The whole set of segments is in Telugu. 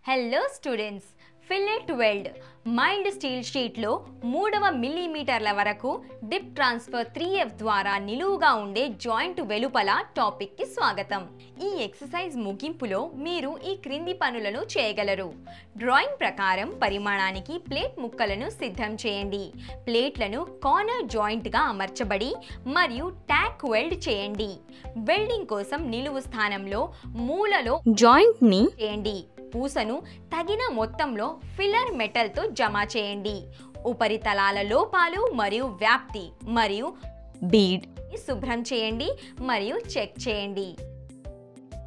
Hello students, fillet weld mild steel షీట్లో 3వ మిల్లీమీటర్ల వరకు డిప్ ట్రాన్స్ఫర్ 3F ద్వారా నిలువుగా ఉండే జాయింట్ వెలుపల టాపిక్కి స్వాగతం. ఈ ఎక్సర్సైజ్ ముగింపులో మీరు ఈ క్రింది పనులను చేయగలరు. డ్రాయింగ్ ప్రకారం పరిమాణానికి ప్లేట్ ముక్కలను సిద్ధం చేయండి. ప్లేట్లను కార్నర్ జాయింట్గా అమర్చబడి మరియు ట్యాక్ వెల్డ్ చేయండి. వెల్డింగ్ కోసం నిలువు స్థానంలో మూలలో జాయింట్ని చేయండి. పూసను తగిన మొత్తంలో ఫిల్లర్ మెటల్తో జమ చేయండి. ఉపరితలాల లోపాలు మరియు వ్యాప్తి మరియు బీడ్ శుభ్రం చేయండి మరియు చెక్ చేయండి.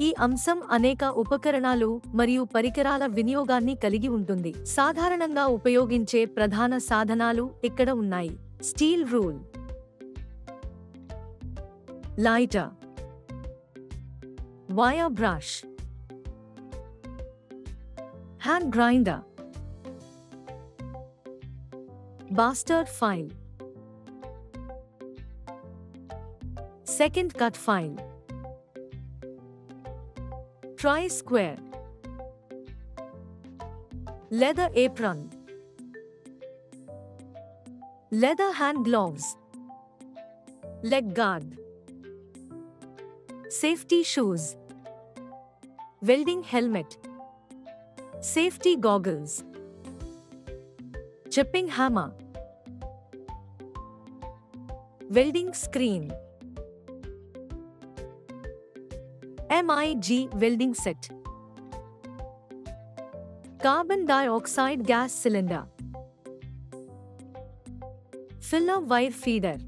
ఈ అంశం అనేక ఉపకరణాలు మరియు పరికరాల వినియోగాన్ని కలిగి ఉంటుంది. సాధారణంగా ఉపయోగించే ప్రధాన సాధనాలు ఇక్కడ ఉన్నాయి. Steel rule, lighter, wire brush, hand grinder, bastard file, second cut file, tri-square, leather apron, leather hand gloves, leg guard, safety shoes, welding helmet, safety goggles, chipping hammer, welding screen, MIG welding set, carbon dioxide gas cylinder, filler wire feeder,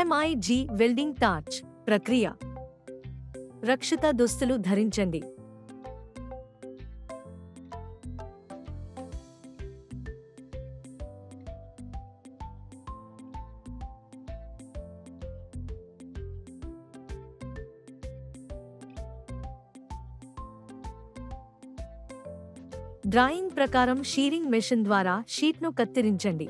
MIG welding torch. ప్రక్రియ. రక్షిత దుస్తులు ధరించండి. డ్రాయింగ్ ప్రకారం షీరింగ్ మెషిన్ ద్వారా షీట్ను కత్తిరించండి.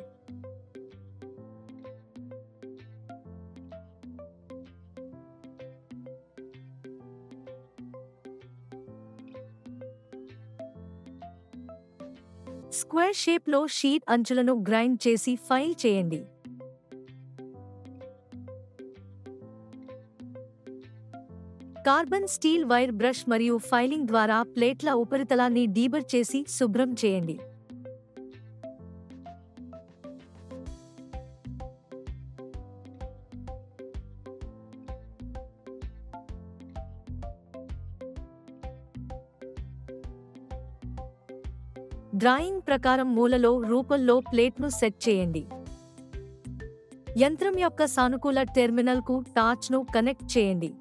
స్క్వేర్ షేప్లో షీట్ అంచులను గ్రైండ్ చేసి ఫైల్ చేయండి. కార్బన్ స్టీల్ వైర్ బ్రష్ మరియు ఫైలింగ్ ద్వారా ప్లేట్ల ఉపరితలాన్ని డీబర్ చేసి శుభ్రం చేయండి. డ్రాయింగ్ ప్రకారం మూలలో రూపంలో ప్లేట్ను సెట్ చేయండి. యంత్రం యొక్క సానుకూల టెర్మినల్కు టార్చ్ను కనెక్ట్ చేయండి.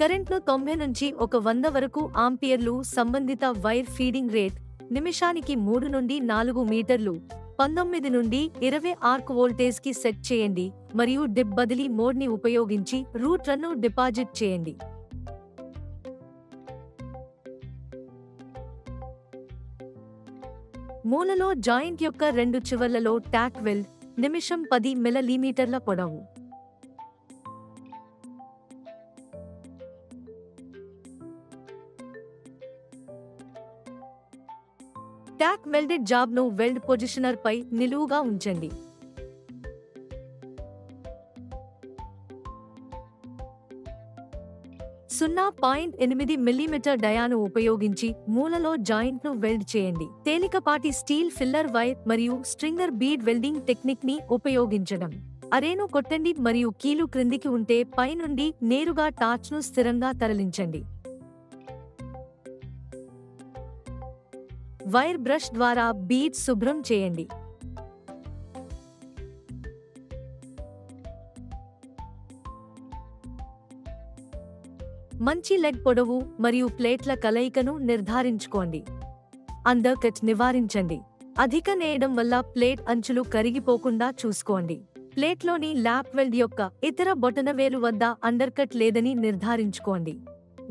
కరెంట్ను 90 నుంచి 100 వరకు ఆంపియర్లు. సంబంధిత వైర్ ఫీడింగ్ రేట్ నిమిషానికి 3 నుండి 4 మీటర్లు. 19 నుండి 20 ఆర్క్ వోల్టేజ్కి సెట్ చేయండి మరియు డిప్ బదిలీ మోడ్ని ఉపయోగించి రూటర్ను డిపాజిట్ చేయండి. మూలలో జాయింట్ యొక్క 2 చివర్లలో ట్యాక్ వెల్డ్. నిమిషం 10 మిల్లీమీటర్ల పొడవు. ట్యాక్ వెల్డెడ్ జాబ్ను వెల్డ్ పొజిషనర్ పై నిలువుగా ఉంచండి. .8 మిల్లీమీటర్ డయాను ఉపయోగించి మూలలో జాయింట్ను వెల్డ్ చేయండి. తేలికపాటి స్టీల్ ఫిల్లర్ వైర్ మరియు స్ట్రింగర్ బీడ్ వెల్డింగ్ టెక్నిక్ ని ఉపయోగించడం. అరేను కొట్టండి మరియు కీలు క్రిందికి ఉంటే పై నుండి నేరుగా టార్చ్ను స్థిరంగా తరలించండి. వైర్ బ్రష్ ద్వారా బీడ్ శుభ్రం చేయండి. మంచి లెగ్ పొడవు మరియు ప్లేట్ల కలయికను నిర్ధారించుకోండి. అండర్ కట్ నివారించండి. అధిక నేయడం వల్ల ప్లేట్ అంచులు కరిగిపోకుండా చూసుకోండి. ప్లేట్లోని ల్యాప్ వెల్డ్ యొక్క ఇతర బొటనవేలు వద్ద అండర్ కట్ లేదని నిర్ధారించుకోండి.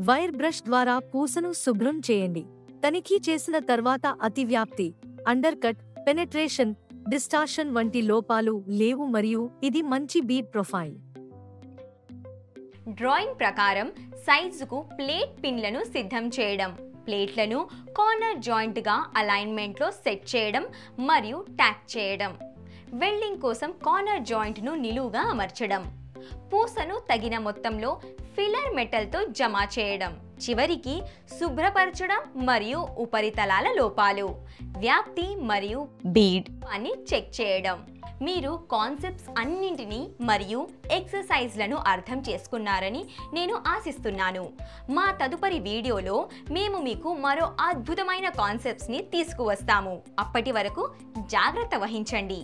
వైర్ బ్రష్ ద్వారా పూసను శుభ్రం చేయండి. తనిఖీ చేసిన తర్వాత అతివ్యాప్తి, అండర్ కట్, పెనెట్రేషన్, డిస్టార్షన్ వంటి లోపాలు లేవు మరియు ఇది మంచి బీడ్ ప్రొఫైల్. డ్రాయింగ్ ప్రకారం సైజుకు ప్లేట్ పిన్లను సిద్ధం చేయడం, ప్లేట్లను కార్నర్ జాయింట్గా అలైన్మెంట్లో సెట్ చేయడం మరియు ట్యాక్ చేయడం, వెల్డింగ్ కోసం కార్నర్ జాయింట్ను నిలువుగా అమర్చడం, పూసను తగిన మొత్తంలో ఫిల్లర్ మెటల్తో జమ చేయడం, చివరికి శుభ్రపరచడం మరియు ఉపరితలాల లోపాలు, వ్యాప్తి మరియు బీడ్ అని చెక్ చేయడం. మీరు కాన్సెప్ట్స్ అన్నింటినీ మరియు ఎక్సర్సైజ్లను అర్థం చేసుకున్నారని నేను ఆశిస్తున్నాను. మా తదుపరి వీడియోలో మేము మీకు మరో అద్భుతమైన కాన్సెప్ట్స్ని తీసుకువస్తాము. అప్పటి వరకు జాగ్రత్త వహించండి.